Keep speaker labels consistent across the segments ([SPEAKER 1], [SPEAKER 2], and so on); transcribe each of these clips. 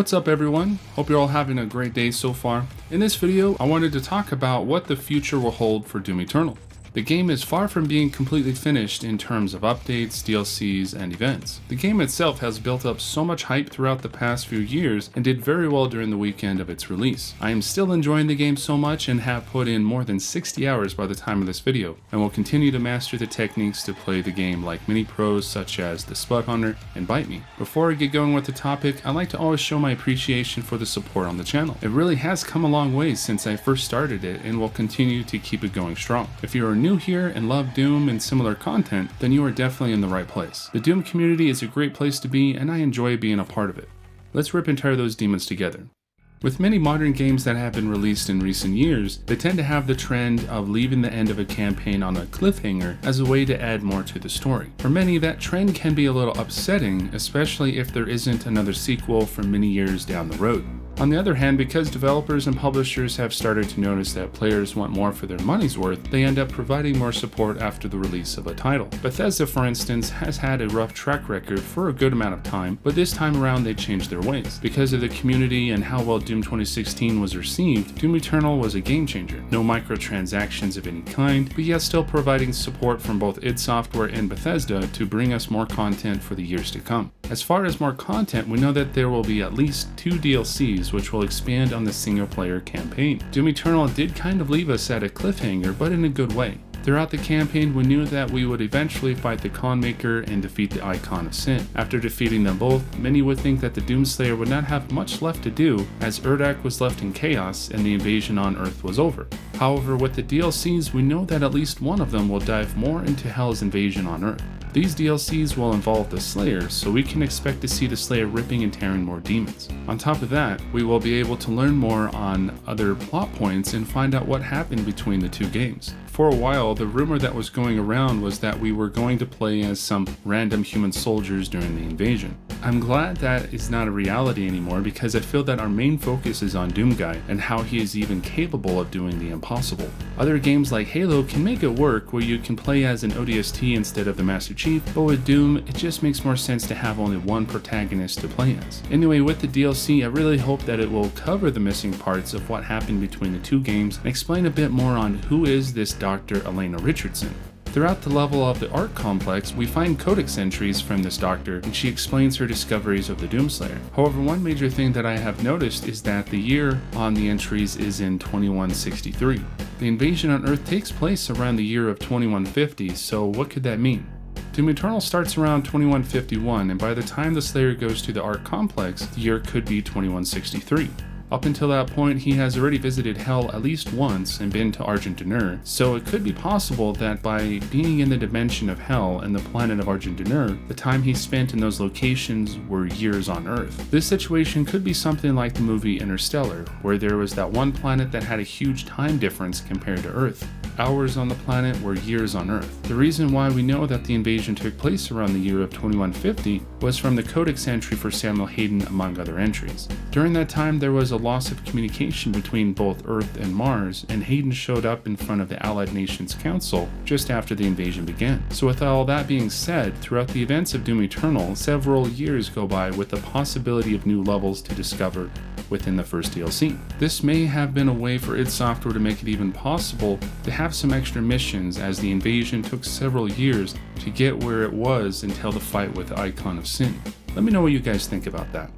[SPEAKER 1] What's up everyone? Hope you're all having a great day so far. In this video, I wanted to talk about what the future will hold for Doom Eternal. The game is far from being completely finished in terms of updates, DLCs, and events. The game itself has built up so much hype throughout the past few years and did very well during the weekend of its release. I am still enjoying the game so much and have put in more than 60 hours by the time of this video, and will continue to master the techniques to play the game like many pros such as the Spud Hunter and Bite Me. Before I get going with the topic, I like to always show my appreciation for the support on the channel. It really has come a long way since I first started it and will continue to keep it going strong. If you are new here and love Doom and similar content, then you are definitely in the right place. The Doom community is a great place to be and I enjoy being a part of it. Let's rip and tear those demons together. With many modern games that have been released in recent years, they tend to have the trend of leaving the end of a campaign on a cliffhanger as a way to add more to the story. For many, that trend can be a little upsetting, especially if there isn't another sequel from many years down the road. On the other hand, because developers and publishers have started to notice that players want more for their money's worth, they end up providing more support after the release of a title. Bethesda, for instance, has had a rough track record for a good amount of time, but this time around they changed their ways. Because of the community and how well Doom 2016 was received, Doom Eternal was a game changer. No microtransactions of any kind, but yet still providing support from both id Software and Bethesda to bring us more content for the years to come. As far as more content, we know that there will be at least 2 DLCs which will expand on the single player campaign. Doom Eternal did kind of leave us at a cliffhanger, but in a good way. Throughout the campaign, we knew that we would eventually fight the Conmaker and defeat the Icon of Sin. After defeating them both, many would think that the Doomslayer would not have much left to do, as Urdak was left in chaos and the invasion on Earth was over. However, with the DLCs, we know that at least one of them will dive more into Hell's invasion on Earth. These DLCs will involve the Slayer, so we can expect to see the Slayer ripping and tearing more demons. On top of that, we will be able to learn more on other plot points and find out what happened between the two games. For a while, the rumor that was going around was that we were going to play as some random human soldiers during the invasion. I'm glad that is not a reality anymore because I feel that our main focus is on Doomguy and how he is even capable of doing the impossible. Other games like Halo can make it work where you can play as an ODST instead of the Master Chief, but with Doom, it just makes more sense to have only one protagonist to play as. Anyway, with the DLC, I really hope that it will cover the missing parts of what happened between the two games and explain a bit more on who is this Dr. Elena Richardson. Throughout the level of the Art Complex, we find codex entries from this doctor, and she explains her discoveries of the Doomslayer. However, one major thing that I have noticed is that the year on the entries is in 2163. The invasion on Earth takes place around the year of 2150, so what could that mean? Doom Eternal starts around 2151, and by the time the Slayer goes to the Art Complex, the year could be 2163. Up until that point, he has already visited Hell at least once and been to RipNtear, so it could be possible that by being in the dimension of Hell and the planet of RipNtear, the time he spent in those locations were years on Earth. This situation could be something like the movie Interstellar, where there was that one planet that had a huge time difference compared to Earth. Hours on the planet were years on Earth. The reason why we know that the invasion took place around the year of 2150 was from the codex entry for Samuel Hayden, among other entries. During that time, there was a loss of communication between both Earth and Mars, and Hayden showed up in front of the Allied Nations Council just after the invasion began. So with all that being said, throughout the events of Doom Eternal, several years go by with the possibility of new levels to discover within the first DLC. This may have been a way for id Software to make it even possible to have some extra missions, as the invasion took several years to get where it was until the fight with the Icon of Sin. Let me know what you guys think about that.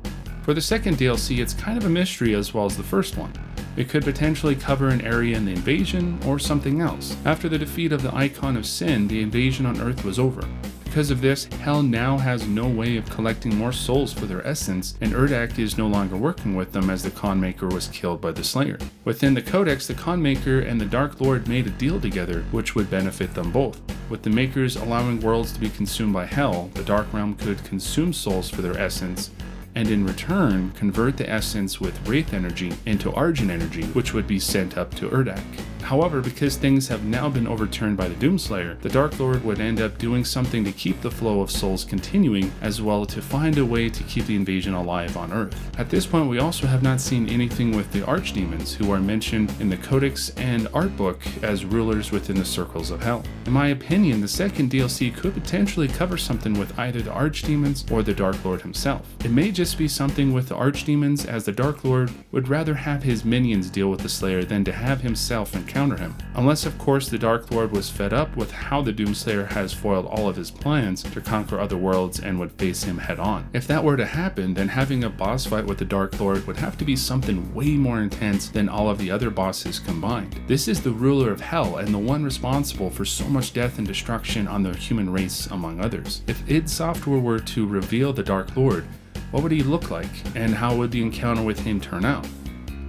[SPEAKER 1] For the second DLC, it's kind of a mystery as well as the first one. It could potentially cover an area in the invasion or something else. After the defeat of the Icon of Sin, the invasion on Earth was over. Because of this, Hell now has no way of collecting more souls for their essence, and Urdak is no longer working with them as the Conmaker was killed by the Slayer. Within the Codex, the Conmaker and the Dark Lord made a deal together which would benefit them both. With the Makers allowing worlds to be consumed by Hell, the Dark Realm could consume souls for their essence, and in return convert the essence with Wraith energy into Argent energy, which would be sent up to Urdak. However, because things have now been overturned by the Doomslayer, the Dark Lord would end up doing something to keep the flow of souls continuing, as well to find a way to keep the invasion alive on Earth. At this point, we also have not seen anything with the Archdemons, who are mentioned in the Codex and Art Book as rulers within the circles of hell. In my opinion, the second DLC could potentially cover something with either the Archdemons or the Dark Lord himself. It may just be something with the Archdemons, as the Dark Lord would rather have his minions deal with the Slayer than to have himself encounter him. Unless of course the Dark Lord was fed up with how the Doomslayer has foiled all of his plans to conquer other worlds and would face him head on. If that were to happen, then having a boss fight with the Dark Lord would have to be something way more intense than all of the other bosses combined. This is the ruler of hell and the one responsible for so much death and destruction on the human race, among others. If id Software were to reveal the Dark Lord, what would he look like, and how would the encounter with him turn out?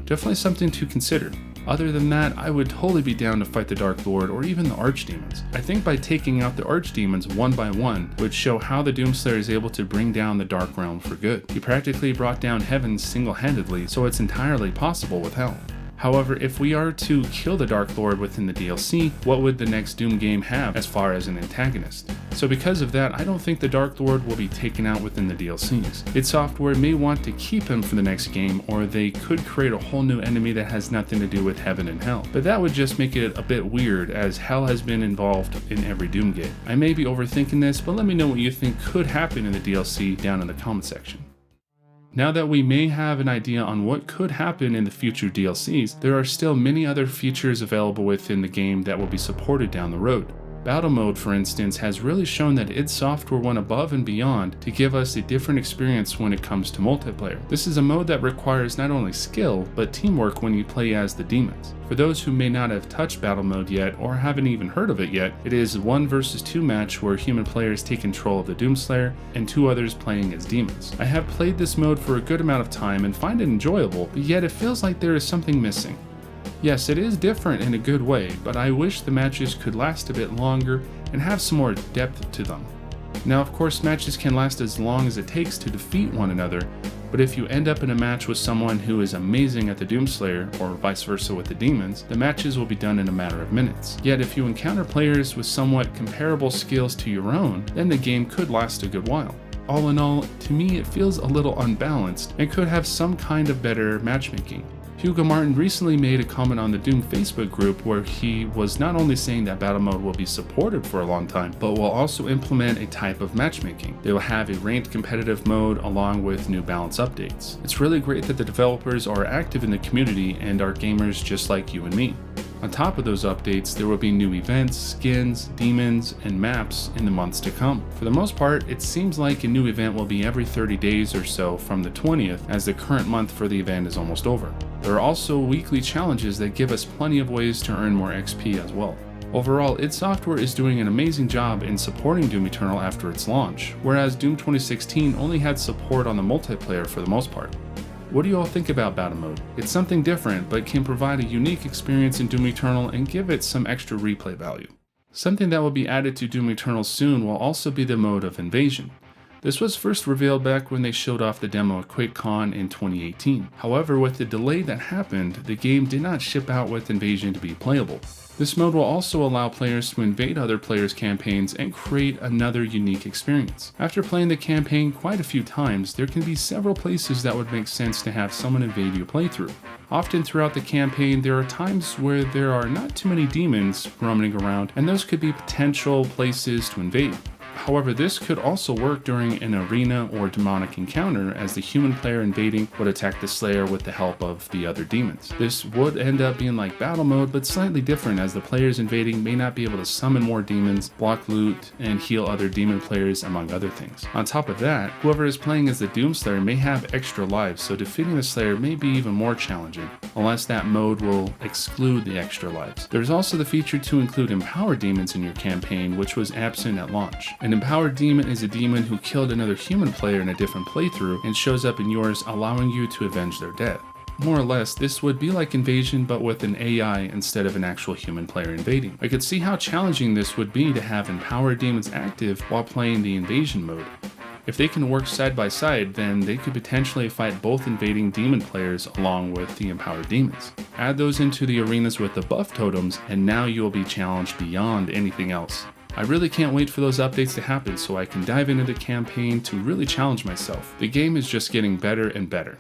[SPEAKER 1] Definitely something to consider. Other than that, I would totally be down to fight the Dark Lord or even the Archdemons. I think by taking out the Archdemons one by one would show how the Doomslayer is able to bring down the Dark Realm for good. He practically brought down heaven single-handedly, so it's entirely possible with hell. However, if we are to kill the Dark Lord within the DLC, what would the next Doom game have as far as an antagonist? So because of that, I don't think the Dark Lord will be taken out within the DLCs. id Software may want to keep him for the next game, or they could create a whole new enemy that has nothing to do with heaven and hell. But that would just make it a bit weird, as hell has been involved in every Doom game. I may be overthinking this, but let me know what you think could happen in the DLC down in the comment section. Now that we may have an idea on what could happen in the future DLCs, there are still many other features available within the game that will be supported down the road. Battle mode, for instance, has really shown that id Software went above and beyond to give us a different experience when it comes to multiplayer. This is a mode that requires not only skill, but teamwork when you play as the demons. For those who may not have touched battle mode yet or haven't even heard of it yet, it is a 1 versus 2 match where human players take control of the Doomslayer and 2 others playing as demons. I have played this mode for a good amount of time and find it enjoyable, but yet it feels like there is something missing. Yes, it is different in a good way, but I wish the matches could last a bit longer and have some more depth to them. Now of course matches can last as long as it takes to defeat one another, but if you end up in a match with someone who is amazing at the Doomslayer, or vice versa with the demons, the matches will be done in a matter of minutes. Yet if you encounter players with somewhat comparable skills to your own, then the game could last a good while. All in all, to me it feels a little unbalanced and could have some kind of better matchmaking. Hugo Martin recently made a comment on the Doom Facebook group where he was not only saying that battle mode will be supported for a long time, but will also implement a type of matchmaking. They will have a ranked competitive mode along with new balance updates. It's really great that the developers are active in the community and are gamers just like you and me. On top of those updates, there will be new events, skins, demons, and maps in the months to come. For the most part, it seems like a new event will be every 30 days or so from the 20th, as the current month for the event is almost over. There are also weekly challenges that give us plenty of ways to earn more XP as well. Overall, id Software is doing an amazing job in supporting Doom Eternal after its launch, whereas Doom 2016 only had support on the multiplayer for the most part. What do you all think about battle mode? It's something different, but can provide a unique experience in Doom Eternal and give it some extra replay value. Something that will be added to Doom Eternal soon will also be the mode of invasion. This was first revealed back when they showed off the demo at QuakeCon in 2018. However, with the delay that happened, the game did not ship out with invasion to be playable. This mode will also allow players to invade other players' campaigns and create another unique experience. After playing the campaign quite a few times, there can be several places that would make sense to have someone invade your playthrough. Often throughout the campaign, there are times where there are not too many demons roaming around, and those could be potential places to invade. However, this could also work during an arena or demonic encounter, as the human player invading would attack the Slayer with the help of the other demons. This would end up being like battle mode, but slightly different, as the players invading may not be able to summon more demons, block loot, and heal other demon players, among other things. On top of that, whoever is playing as the Doomslayer may have extra lives, so defeating the Slayer may be even more challenging, unless that mode will exclude the extra lives. There's also the feature to include empowered demons in your campaign, which was absent at launch. An empowered demon is a demon who killed another human player in a different playthrough and shows up in yours, allowing you to avenge their death. More or less, this would be like invasion, but with an AI instead of an actual human player invading. I could see how challenging this would be to have empowered demons active while playing the invasion mode. If they can work side by side, then they could potentially fight both invading demon players along with the empowered demons. Add those into the arenas with the buff totems, and now you will be challenged beyond anything else. I really can't wait for those updates to happen so I can dive into the campaign to really challenge myself. The game is just getting better and better.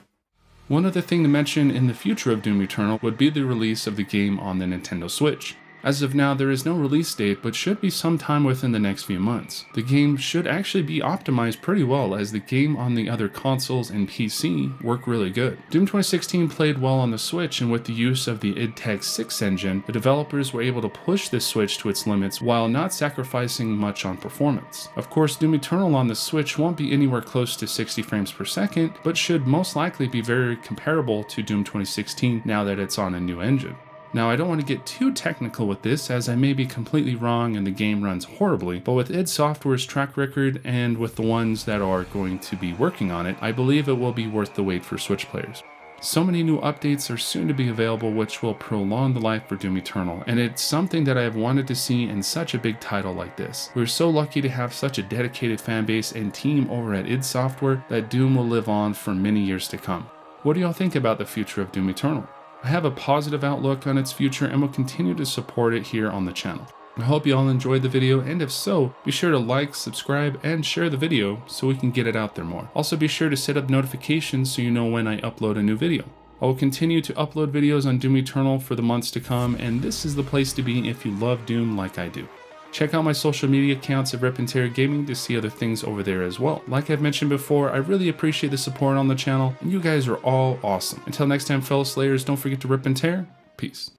[SPEAKER 1] One other thing to mention in the future of Doom Eternal would be the release of the game on the Nintendo Switch. As of now, there is no release date, but should be sometime within the next few months. The game should actually be optimized pretty well, as the game on the other consoles and PC work really good. Doom 2016 played well on the Switch, and with the use of the id Tech 6 engine, the developers were able to push this Switch to its limits while not sacrificing much on performance. Of course, Doom Eternal on the Switch won't be anywhere close to 60 frames per second, but should most likely be very comparable to Doom 2016 now that it's on a new engine. Now, I don't want to get too technical with this, as I may be completely wrong and the game runs horribly, but with id Software's track record and with the ones that are going to be working on it, I believe it will be worth the wait for Switch players. So many new updates are soon to be available which will prolong the life for Doom Eternal, and it's something that I have wanted to see in such a big title like this. We're so lucky to have such a dedicated fanbase and team over at id Software that Doom will live on for many years to come. What do y'all think about the future of Doom Eternal? I have a positive outlook on its future and will continue to support it here on the channel. I hope you all enjoyed the video, and if so, be sure to like, subscribe, and share the video so we can get it out there more. Also be sure to set up notifications so you know when I upload a new video. I will continue to upload videos on Doom Eternal for the months to come, and this is the place to be if you love Doom like I do. Check out my social media accounts at RipNtear Gaming to see other things over there as well. Like I've mentioned before, I really appreciate the support on the channel, and you guys are all awesome. Until next time, fellow Slayers, don't forget to rip and tear. Peace.